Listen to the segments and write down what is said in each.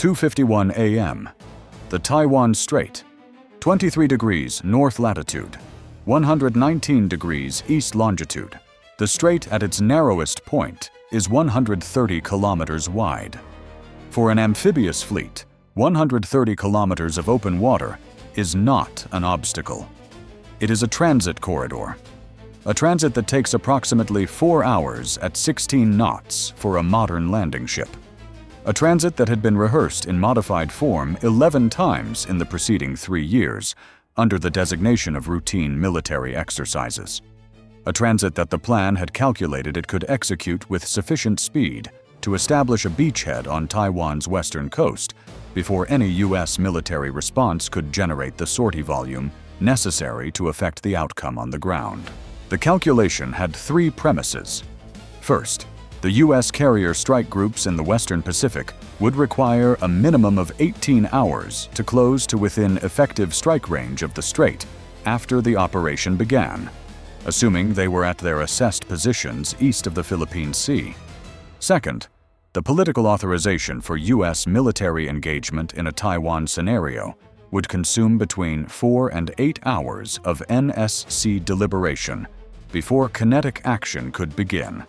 2:51 a.m. The Taiwan Strait, 23 degrees north latitude, 119 degrees east longitude. The strait at its narrowest point is 130 kilometers wide. For an amphibious fleet, 130 kilometers of open water is not an obstacle. It is a transit corridor, a transit that takes approximately 4 hours at 16 knots for a modern landing ship. A transit that had been rehearsed in modified form 11 times in the preceding 3 years, under the designation of routine military exercises. A transit that the plan had calculated it could execute with sufficient speed to establish a beachhead on Taiwan's western coast before any U.S. military response could generate the sortie volume necessary to affect the outcome on the ground. The calculation had 3 premises. First, the U.S. carrier strike groups in the Western Pacific would require a minimum of 18 hours to close to within effective strike range of the strait after the operation began, assuming they were at their assessed positions east of the Philippine Sea. Second, the political authorization for U.S. military engagement in a Taiwan scenario would consume between 4 and 8 hours of NSC deliberation before kinetic action could begin.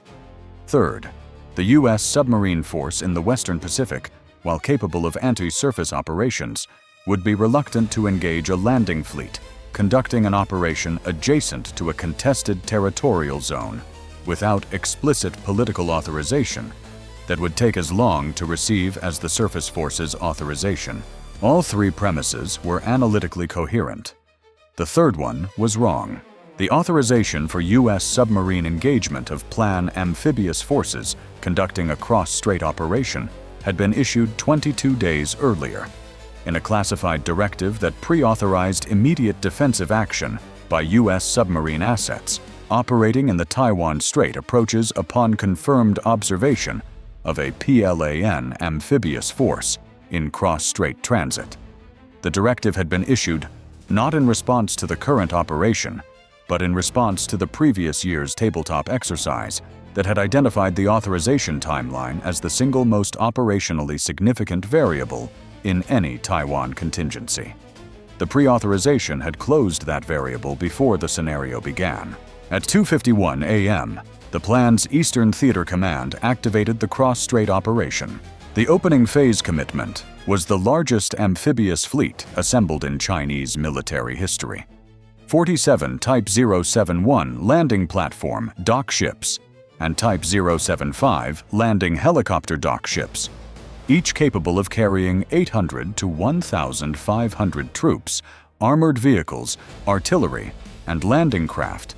Third, the U.S. submarine force in the Western Pacific, while capable of anti-surface operations, would be reluctant to engage a landing fleet conducting an operation adjacent to a contested territorial zone without explicit political authorization that would take as long to receive as the surface force's authorization. All 3 premises were analytically coherent. The third one was wrong. The authorization for U.S. submarine engagement of Plan Amphibious forces conducting a cross-strait operation had been issued 22 days earlier, in a classified directive that pre-authorized immediate defensive action by U.S. submarine assets operating in the Taiwan Strait approaches upon confirmed observation of a PLAN amphibious force in cross-strait transit. The directive had been issued not in response to the current operation, but in response to the previous year's tabletop exercise that had identified the authorization timeline as the single most operationally significant variable in any Taiwan contingency. The pre-authorization had closed that variable before the scenario began. At 2:51 a.m., the plan's Eastern Theater Command activated the cross-strait operation. The opening phase commitment was the largest amphibious fleet assembled in Chinese military history. 47 Type 071 landing platform dock ships and Type 075 landing helicopter dock ships, each capable of carrying 800 to 1,500 troops, armored vehicles, artillery, and landing craft,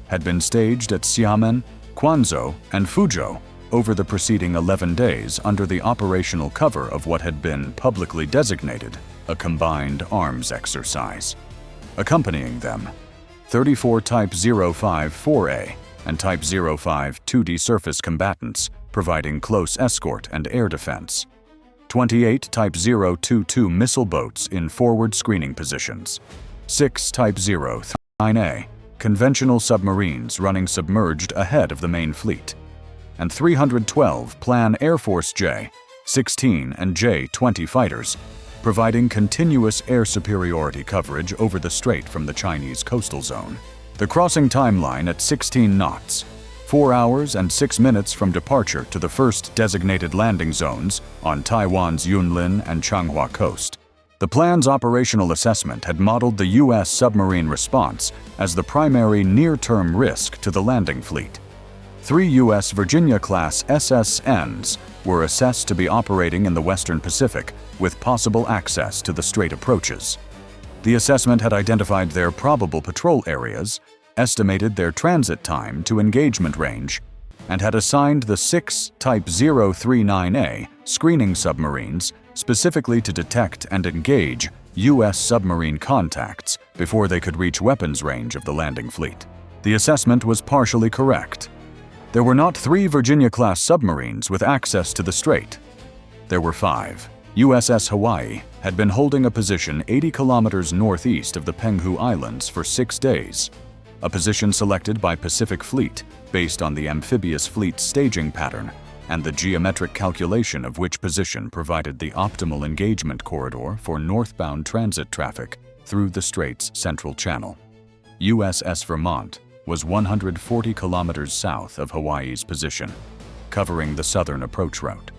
had been staged at Xiamen, Quanzhou, and Fuzhou over the preceding 11 days under the operational cover of what had been publicly designated a combined arms exercise. Accompanying them, 34 Type 054A and Type 05 2D surface combatants providing close escort and air defense, 28 Type 022 missile boats in forward screening positions, 6 Type 039A conventional submarines running submerged ahead of the main fleet, and 312 Plan Air Force J-16 and J-20 fighters providing continuous air superiority coverage over the strait from the Chinese coastal zone. The crossing timeline at 16 knots, 4 hours and 6 minutes from departure to the first designated landing zones on Taiwan's Yunlin and Changhua coast. The plan's operational assessment had modeled the U.S. submarine response as the primary near-term risk to the landing fleet. 3 U.S. Virginia-class SSNs were assessed to be operating in the Western Pacific with possible access to the strait approaches. The assessment had identified their probable patrol areas, estimated their transit time to engagement range, and had assigned the 6 Type 039A screening submarines specifically to detect and engage U.S. submarine contacts before they could reach weapons range of the landing fleet. The assessment was partially correct. There were not 3 Virginia-class submarines with access to the strait. There were 5. USS Hawaii had been holding a position 80 kilometers northeast of the Penghu Islands for 6 days, a position selected by Pacific Fleet based on the amphibious fleet's staging pattern and the geometric calculation of which position provided the optimal engagement corridor for northbound transit traffic through the Strait's central channel. USS Vermont was 140 kilometers south of Hawaii's position, covering the southern approach route.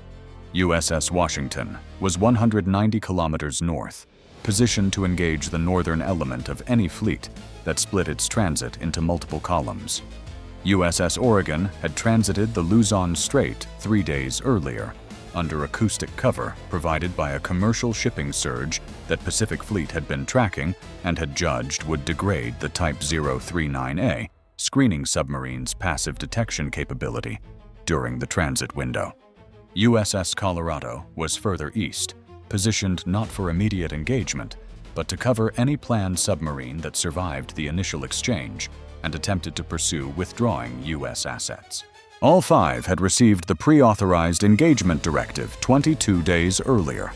USS Washington was 190 kilometers north, positioned to engage the northern element of any fleet that split its transit into multiple columns. USS Oregon had transited the Luzon Strait 3 days earlier, under acoustic cover provided by a commercial shipping surge that Pacific Fleet had been tracking and had judged would degrade the Type 039A screening submarine's passive detection capability during the transit window. USS Colorado was further east, positioned not for immediate engagement, but to cover any planned submarine that survived the initial exchange and attempted to pursue withdrawing U.S. assets. All 5 had received the pre-authorized engagement directive 22 days earlier.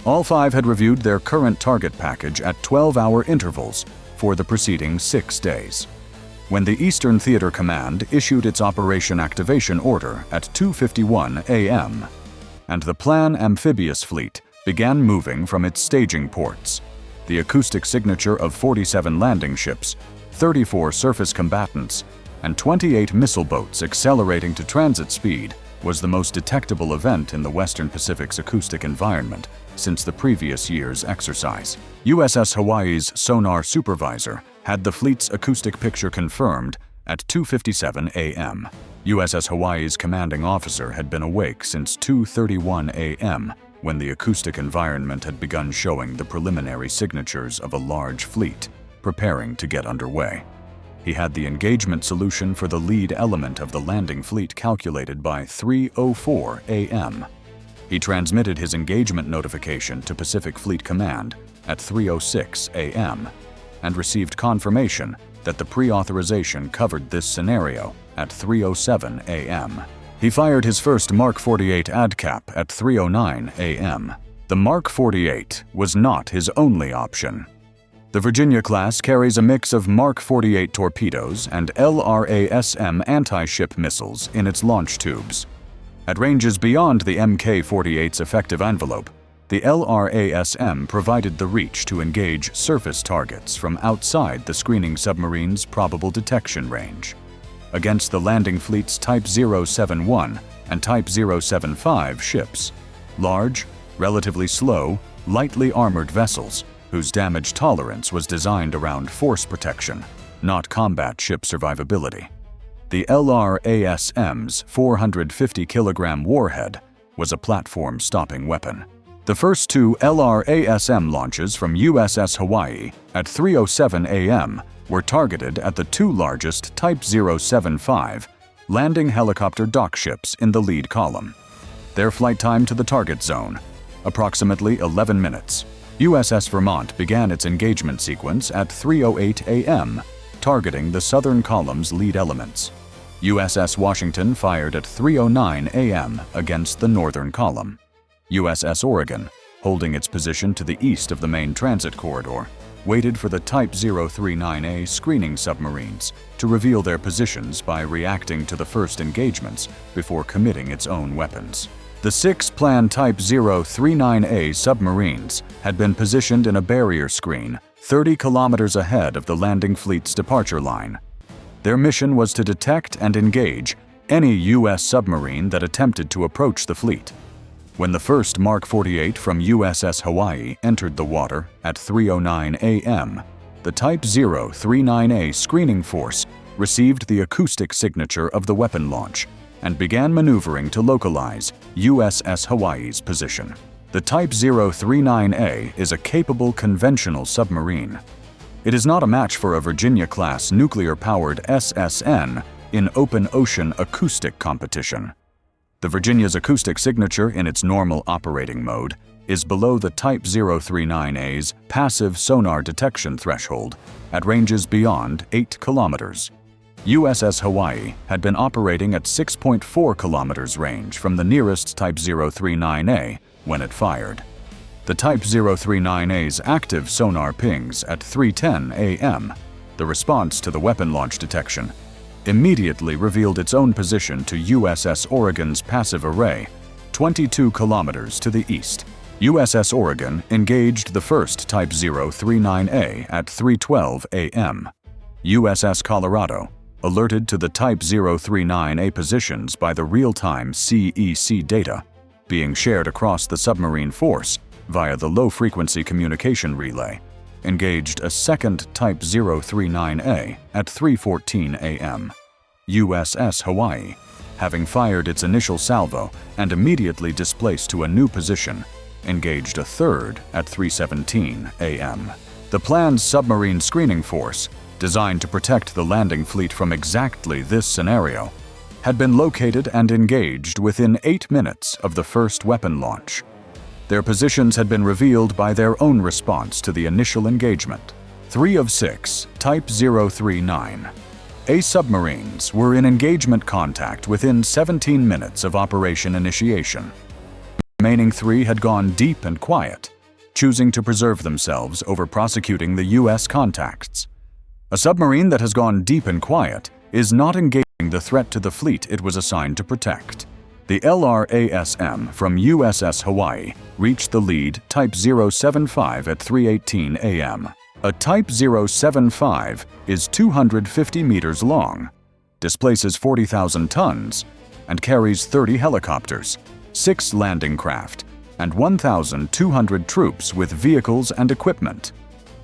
All 5 had reviewed their current target package at 12-hour intervals for the preceding 6 days. When the Eastern Theater Command issued its operation activation order at 2:51 a.m., and the Plan Amphibious fleet began moving from its staging ports, the acoustic signature of 47 landing ships, 34 surface combatants, and 28 missile boats accelerating to transit speed was the most detectable event in the Western Pacific's acoustic environment since the previous year's exercise. USS Hawaii's sonar supervisor had the fleet's acoustic picture confirmed at 2:57 a.m. USS Hawaii's commanding officer had been awake since 2:31 a.m. when the acoustic environment had begun showing the preliminary signatures of a large fleet preparing to get underway. He had the engagement solution for the lead element of the landing fleet calculated by 3:04 a.m. He transmitted his engagement notification to Pacific Fleet Command at 3:06 a.m. and received confirmation that the pre-authorization covered this scenario at 3:07 a.m. He fired his first Mark 48 ADCAP at 3:09 a.m. The Mark 48 was not his only option. The Virginia-class carries a mix of Mark 48 torpedoes and LRASM anti-ship missiles in its launch tubes. At ranges beyond the Mk-48's effective envelope, the LRASM provided the reach to engage surface targets from outside the screening submarine's probable detection range. Against the landing fleet's Type 071 and Type 075 ships, large, relatively slow, lightly armored vessels whose damage tolerance was designed around force protection, not combat ship survivability. The LRASM's 450-kilogram warhead was a platform-stopping weapon. The first 2 LRASM launches from USS Hawaii at 3:07 a.m. were targeted at the 2 largest Type 075 landing helicopter dock ships in the lead column. Their flight time to the target zone, approximately 11 minutes. USS Vermont began its engagement sequence at 3:08 a.m., targeting the southern column's lead elements. USS Washington fired at 3:09 a.m. against the northern column. USS Oregon, holding its position to the east of the main transit corridor, waited for the Type 039A screening submarines to reveal their positions by reacting to the first engagements before committing its own weapons. The 6 planned Type 039A submarines had been positioned in a barrier screen 30 kilometers ahead of the landing fleet's departure line. Their mission was to detect and engage any U.S. submarine that attempted to approach the fleet. When the first Mark 48 from USS Hawaii entered the water at 3:09 a.m., the Type 039A screening force received the acoustic signature of the weapon launch and began maneuvering to localize USS Hawaii's position. The Type 039A is a capable conventional submarine. It is not a match for a Virginia-class nuclear-powered SSN in open ocean acoustic competition. The Virginia's acoustic signature in its normal operating mode is below the Type 039A's passive sonar detection threshold at ranges beyond 8 kilometers. USS Hawaii had been operating at 6.4 kilometers range from the nearest Type 039A when it fired. The Type 039A's active sonar pings at 3:10 a.m., the response to the weapon launch detection, immediately revealed its own position to USS Oregon's passive array, 22 kilometers to the east. USS Oregon engaged the first Type 039A at 3:12 a.m. USS Colorado, alerted to the Type 039A positions by the real-time CEC data being shared across the submarine force via the low-frequency communication relay, engaged a second Type 039A at 3:14 a.m. USS Hawaii, having fired its initial salvo and immediately displaced to a new position, engaged a third at 3:17 a.m. The planned submarine screening force, designed to protect the landing fleet from exactly this scenario, had been located and engaged within 8 minutes of the first weapon launch. Their positions had been revealed by their own response to the initial engagement. 3 of 6 Type 039A submarines were in engagement contact within 17 minutes of operation initiation. The remaining 3 had gone deep and quiet, choosing to preserve themselves over prosecuting the U.S. contacts. A submarine that has gone deep and quiet is not engaging the threat to the fleet it was assigned to protect. The LRASM from USS Hawaii reached the lead Type 075 at 3:18 a.m. A Type 075 is 250 meters long, displaces 40,000 tons, and carries 30 helicopters, 6 landing craft, and 1,200 troops with vehicles and equipment.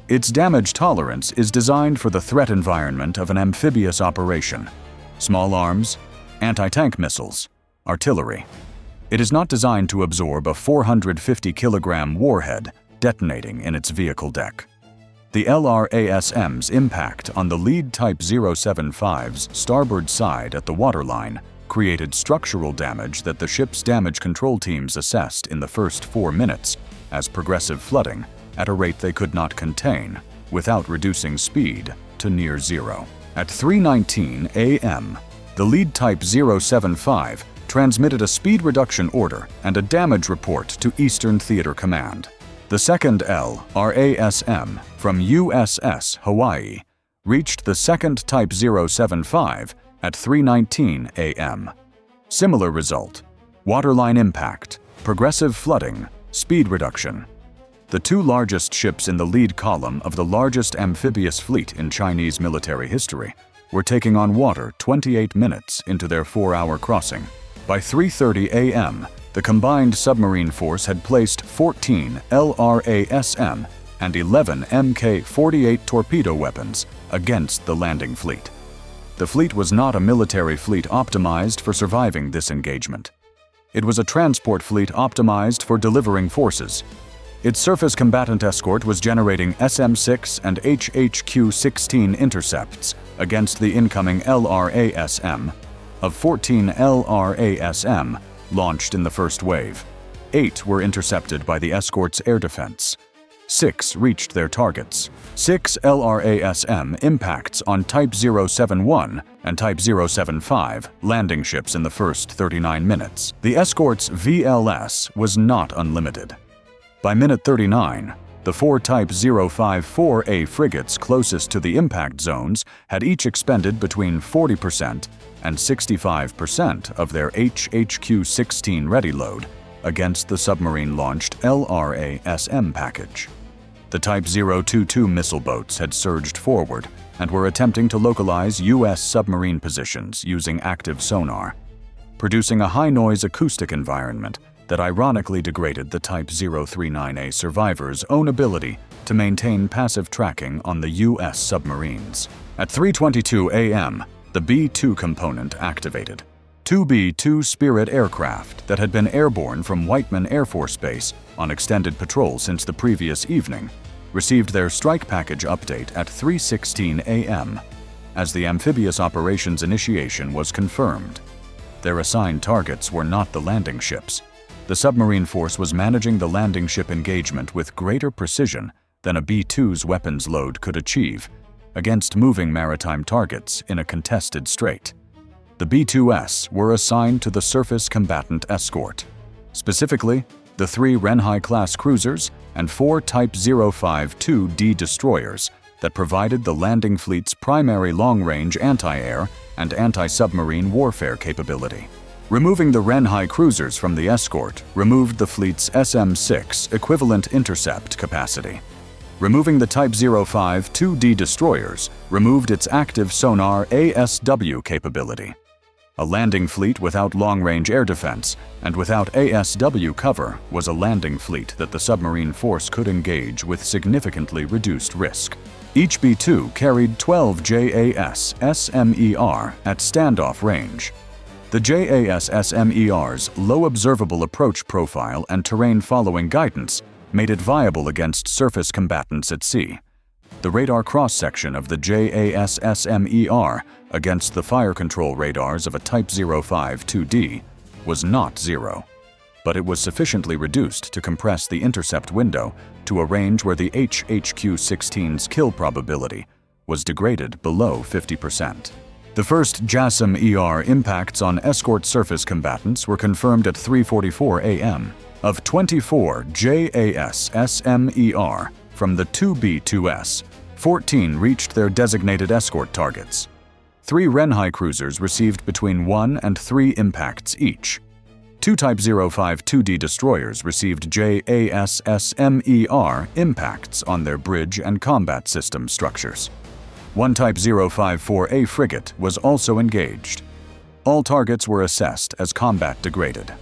Its damage tolerance is designed for the threat environment of an amphibious operation: small arms, anti-tank missiles, artillery. It is not designed to absorb a 450-kilogram warhead detonating in its vehicle deck. The LRASM's impact on the lead Type 075's starboard side at the waterline created structural damage that the ship's damage control teams assessed in the first 4 minutes as progressive flooding at a rate they could not contain without reducing speed to near zero. At 3:19 a.m., the lead Type 075 transmitted a speed reduction order and a damage report to Eastern Theater Command. The second LRASM from USS Hawaii reached the second Type 075 at 3:19 a.m. Similar result: waterline impact, progressive flooding, speed reduction. The 2 largest ships in the lead column of the largest amphibious fleet in Chinese military history were taking on water 28 minutes into their 4-hour crossing. By 3:30 a.m., the combined submarine force had placed 14 LRASM and 11 Mk-48 torpedo weapons against the landing fleet. The fleet was not a military fleet optimized for surviving this engagement. It was a transport fleet optimized for delivering forces. Its surface combatant escort was generating SM-6 and HHQ-16 intercepts against the incoming LRASM. Of 14 LRASM launched in the first wave, 8 were intercepted by the escort's air defense. 6 reached their targets. 6 LRASM impacts on Type 071 and Type 075 landing ships in the first 39 minutes. The escort's VLS was not unlimited. By minute 39, the 4 Type 054A frigates closest to the impact zones had each expended between 40% and 65% of their HHQ-16 ready load against the submarine-launched LRASM package. The Type 022 missile boats had surged forward and were attempting to localize U.S. submarine positions using active sonar, producing a high-noise acoustic environment that ironically degraded the Type 039A survivors' own ability to maintain passive tracking on the U.S. submarines. At 3:22 a.m., the B-2 component activated. 2 B-2 Spirit aircraft that had been airborne from Whiteman Air Force Base on extended patrol since the previous evening received their strike package update at 3:16 a.m. as the amphibious operations initiation was confirmed. Their assigned targets were not the landing ships. The submarine force was managing the landing ship engagement with greater precision than a B-2's weapons load could achieve against moving maritime targets in a contested strait. The B-2S were assigned to the surface combatant escort, specifically the 3 Renhai-class cruisers and 4 Type 052D destroyers that provided the landing fleet's primary long-range anti-air and anti-submarine warfare capability. Removing the Renhai cruisers from the escort removed the fleet's SM-6 equivalent intercept capacity. Removing the Type 05 2D destroyers removed its active sonar ASW capability. A landing fleet without long-range air defense and without ASW cover was a landing fleet that the submarine force could engage with significantly reduced risk. Each B-2 carried 12 JASSM-ER at standoff range. The JASSM-ER's low observable approach profile and terrain-following guidance made it viable against surface combatants at sea. The radar cross-section of the JASSM-ER against the fire control radars of a Type 05 2D was not zero, but it was sufficiently reduced to compress the intercept window to a range where the HHQ-16's kill probability was degraded below 50%. The first JASSM-ER impacts on escort surface combatants were confirmed at 3:44 a.m. Of 24 JASSM-ER from the 2B2S, 14 reached their designated escort targets. 3 Renhai cruisers received between 1 and 3 impacts each. 2 Type 05 2D destroyers received JASSM-ER impacts on their bridge and combat system structures. 1 Type 054A frigate was also engaged. All targets were assessed as combat degraded.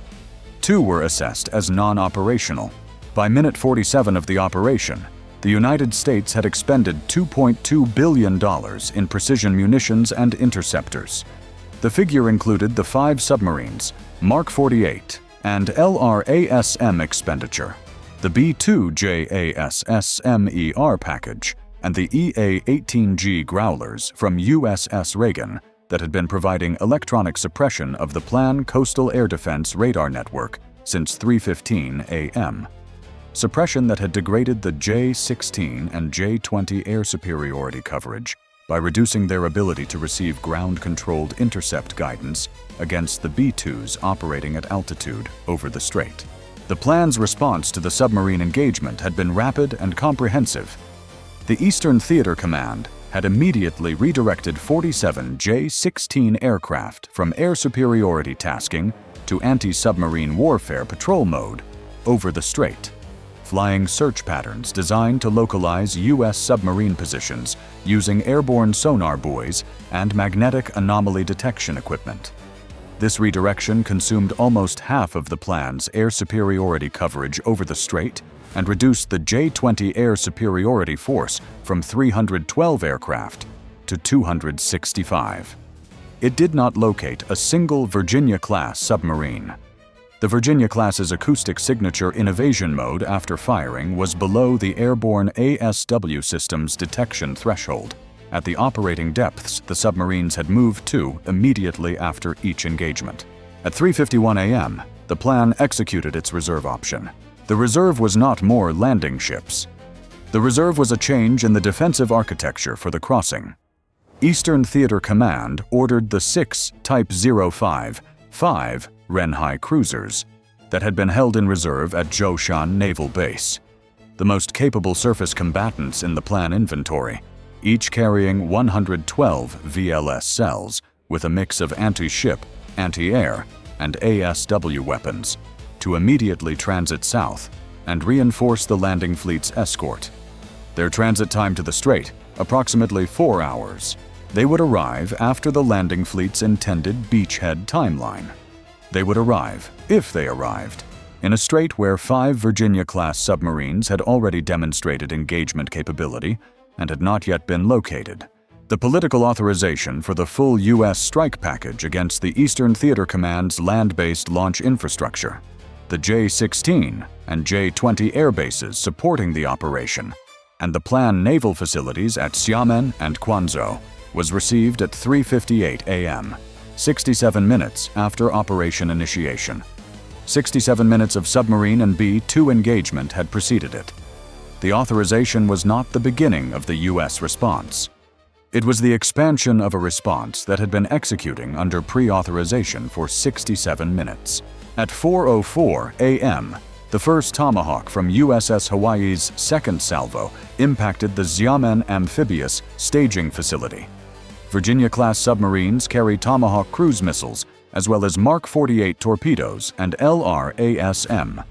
2 were assessed as non-operational. By minute 47 of the operation, the United States had expended $2.2 billion in precision munitions and interceptors. The figure included the 5 submarines, Mark 48, and LRASM expenditure, the B-2 JASSM-ER package, and the EA-18G Growlers from USS Reagan that had been providing electronic suppression of the Plan Coastal Air Defense radar network since 3:15 a.m. Suppression that had degraded the J-16 and J-20 air superiority coverage by reducing their ability to receive ground-controlled intercept guidance against the B-2s operating at altitude over the strait. The plan's response to the submarine engagement had been rapid and comprehensive. The Eastern Theater Command had immediately redirected 47 J-16 aircraft from air superiority tasking to anti-submarine warfare patrol mode over the strait, flying search patterns designed to localize U.S. submarine positions using airborne sonar buoys and magnetic anomaly detection equipment. This redirection consumed almost half of the plan's air superiority coverage over the strait and reduced the J-20 air superiority force from 312 aircraft to 265. It did not locate a single Virginia-class submarine. The Virginia-class's acoustic signature in evasion mode after firing was below the airborne ASW system's detection threshold, at the operating depths the submarines had moved to immediately after each engagement. At 3:51 a.m., the plan executed its reserve option. The reserve was not more landing ships. The reserve was a change in the defensive architecture for the crossing. Eastern Theater Command ordered the 6 Type 05 5 Renhai cruisers that had been held in reserve at Zhoushan Naval Base, the most capable surface combatants in the plan inventory, each carrying 112 VLS cells with a mix of anti-ship, anti-air, and ASW weapons, to immediately transit south and reinforce the landing fleet's escort. Their transit time to the strait, approximately 4 hours. They would arrive after the landing fleet's intended beachhead timeline. They would arrive, if they arrived, in a strait where 5 Virginia-class submarines had already demonstrated engagement capability and had not yet been located. The political authorization for the full U.S. strike package against the Eastern Theater Command's land-based launch infrastructure, the J-16 and J-20 air bases supporting the operation, and the planned naval facilities at Xiamen and Quanzhou, was received at 3:58 a.m., 67 minutes after operation initiation. 67 minutes of submarine and B-2 engagement had preceded it. The authorization was not the beginning of the U.S. response. It was the expansion of a response that had been executing under pre-authorization for 67 minutes. At 4:04 a.m., The first Tomahawk from USS Hawaii's second salvo impacted the Xiamen Amphibious staging facility. Virginia-class submarines carry Tomahawk cruise missiles, as well as Mark 48 torpedoes and LRASM.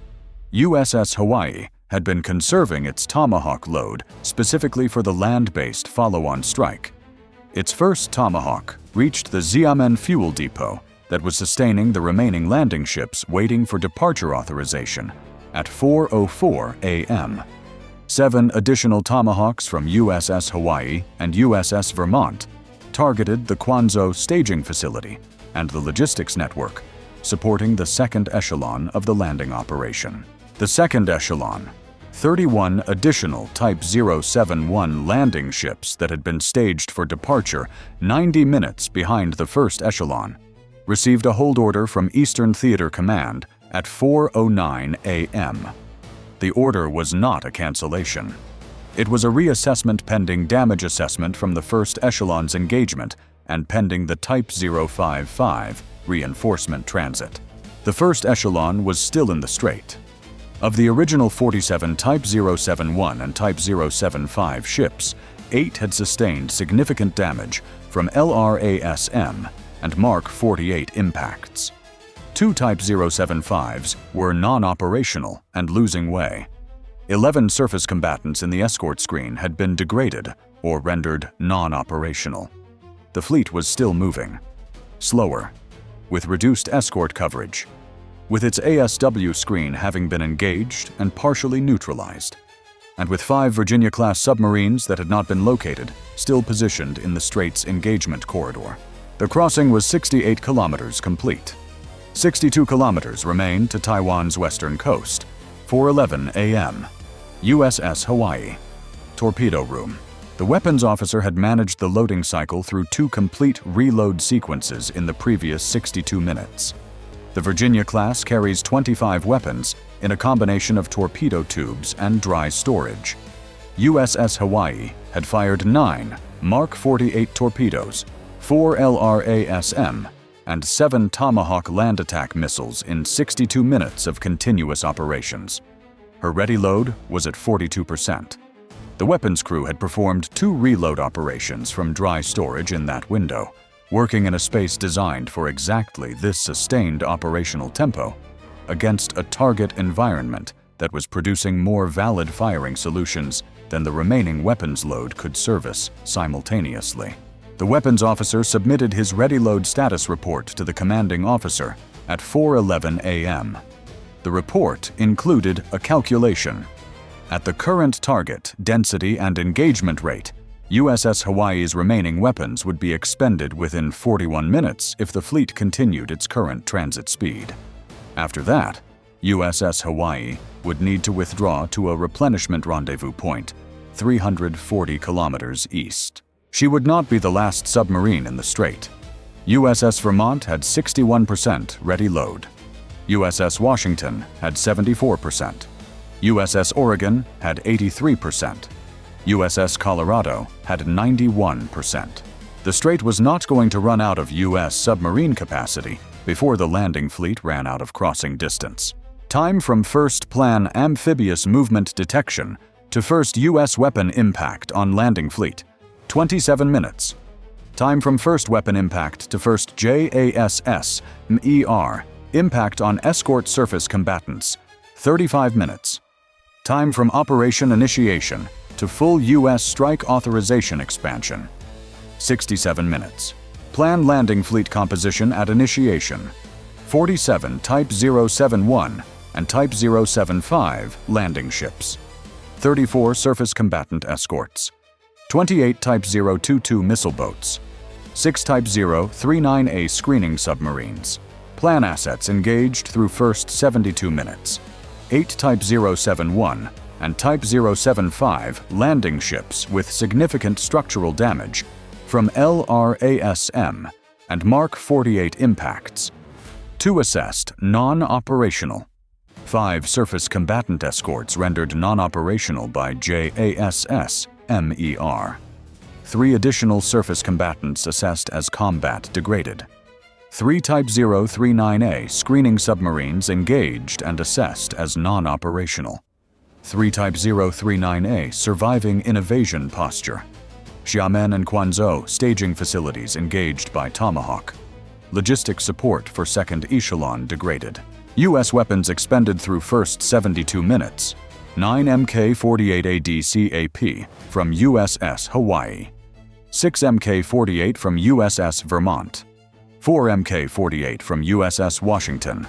USS Hawaii had been conserving its Tomahawk load specifically for the land-based follow-on strike. Its first Tomahawk reached the Xiamen fuel depot that was sustaining the remaining landing ships waiting for departure authorization at 4:04 a.m. 7 additional Tomahawks from USS Hawaii and USS Vermont targeted the Quanzhou staging facility and the logistics network, supporting the second echelon of the landing operation. The second echelon, 31 additional Type 071 landing ships that had been staged for departure 90 minutes behind the first echelon, received a hold order from Eastern Theater Command at 4:09 a.m. The order was not a cancellation. It was a reassessment pending damage assessment from the first echelon's engagement and pending the Type 055 reinforcement transit. The first echelon was still in the strait. Of the original 47 Type 071 and Type 075 ships, 8 had sustained significant damage from LRASM and Mark 48 impacts. 2 Type 075s were non-operational and losing way. 11 surface combatants in the escort screen had been degraded or rendered non-operational. The fleet was still moving, slower, with reduced escort coverage, with its ASW screen having been engaged and partially neutralized, and with 5 Virginia-class submarines that had not been located still positioned in the strait's engagement corridor. The crossing was 68 kilometers complete. 62 kilometers remained to Taiwan's western coast. 4:11 a.m. USS Hawaii. Torpedo room. The weapons officer had managed the loading cycle through 2 complete reload sequences in the previous 62 minutes. The Virginia-class carries 25 weapons in a combination of torpedo tubes and dry storage. USS Hawaii had fired 9 Mark 48 torpedoes, 4 LRASM, and 7 Tomahawk land attack missiles in 62 minutes of continuous operations. Her ready load was at 42%. The weapons crew had performed 2 reload operations from dry storage in that window, working in a space designed for exactly this sustained operational tempo against a target environment that was producing more valid firing solutions than the remaining weapons load could service simultaneously. The weapons officer submitted his ready load status report to the commanding officer at 4:11 a.m. The report included a calculation. At the current target, density, and engagement rate, USS Hawaii's remaining weapons would be expended within 41 minutes if the fleet continued its current transit speed. After that, USS Hawaii would need to withdraw to a replenishment rendezvous point 340 kilometers east. She would not be the last submarine in the strait. USS Vermont had 61% ready load. USS Washington had 74%. USS Oregon had 83%. USS Colorado had 91%. The strait was not going to run out of U.S. submarine capacity before the landing fleet ran out of crossing distance. Time from first plan amphibious movement detection to first U.S. weapon impact on landing fleet, 27 minutes. Time from first weapon impact to first JASSM-ER impact on escort surface combatants, 35 minutes. Time from operation initiation to full U.S. strike authorization expansion, 67 minutes. Planned landing fleet composition at initiation, 47 Type 071 and Type 075 landing ships, 34 surface combatant escorts, 28 Type 022 missile boats, 6 Type 039A screening submarines. Plan assets engaged through first 72 minutes, 8 Type 071 and Type 075 landing ships with significant structural damage from LRASM and Mark 48 impacts. 2 assessed non-operational. 5 surface combatant escorts rendered non-operational by JASSM-ER. 3 additional surface combatants assessed as combat degraded. 3 Type 039A screening submarines engaged and assessed as non-operational. 3 Type 039A surviving in evasion posture. Xiamen and Quanzhou staging facilities engaged by Tomahawk. Logistics support for second echelon degraded. U.S. weapons expended through first 72 minutes. 9 Mk-48A DCAP from USS Hawaii. 6 Mk-48 from USS Vermont. 4 Mk-48 from USS Washington.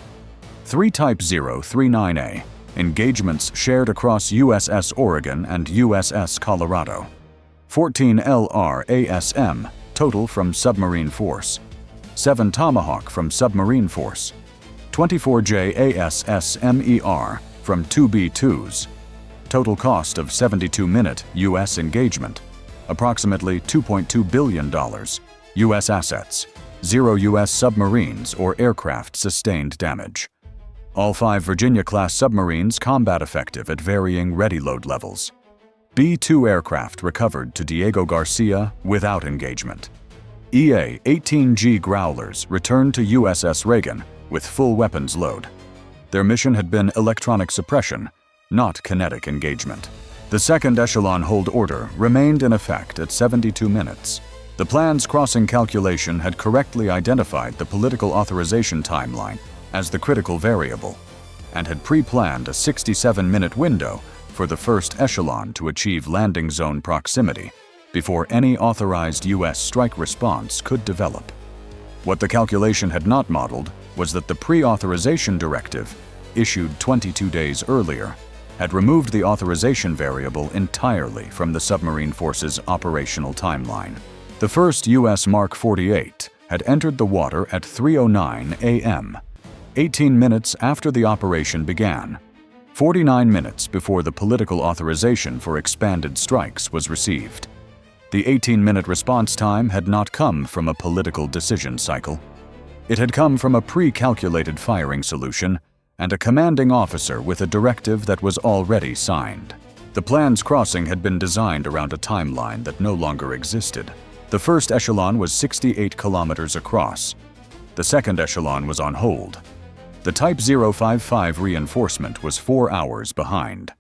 3 Type 039A engagements shared across USS Oregon and USS Colorado. 14 LRASM total from submarine force. 7 Tomahawk from submarine force. 24 JASSM-ER from 2B2s. Total cost of 72-minute U.S. engagement. Approximately $2.2 billion. U.S. assets. 0 U.S. submarines or aircraft sustained damage. All 5 Virginia-class submarines combat effective at varying ready load levels. B-2 aircraft recovered to Diego Garcia without engagement. EA-18G Growlers returned to USS Reagan with full weapons load. Their mission had been electronic suppression, not kinetic engagement. The second echelon hold order remained in effect at 72 minutes. The plan's crossing calculation had correctly identified the political authorization timeline as the critical variable, and had pre-planned a 67-minute window for the first echelon to achieve landing zone proximity before any authorized U.S. strike response could develop. What the calculation had not modeled was that the pre-authorization directive, issued 22 days earlier, had removed the authorization variable entirely from the submarine force's operational timeline. The first U.S. Mark 48 had entered the water at 3:09 a.m., 18 minutes after the operation began, 49 minutes before the political authorization for expanded strikes was received. The 18-minute response time had not come from a political decision cycle. It had come from a pre-calculated firing solution and a commanding officer with a directive that was already signed. The plan's crossing had been designed around a timeline that no longer existed. The first echelon was 68 kilometers across. The second echelon was on hold. The Type 055 reinforcement was 4 hours behind.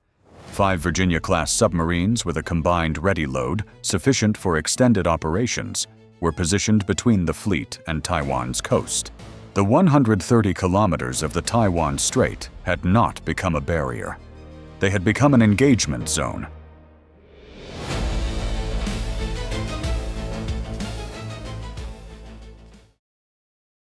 5 Virginia-class submarines with a combined ready load sufficient for extended operations were positioned between the fleet and Taiwan's coast. The 130 kilometers of the Taiwan Strait had not become a barrier. They had become an engagement zone,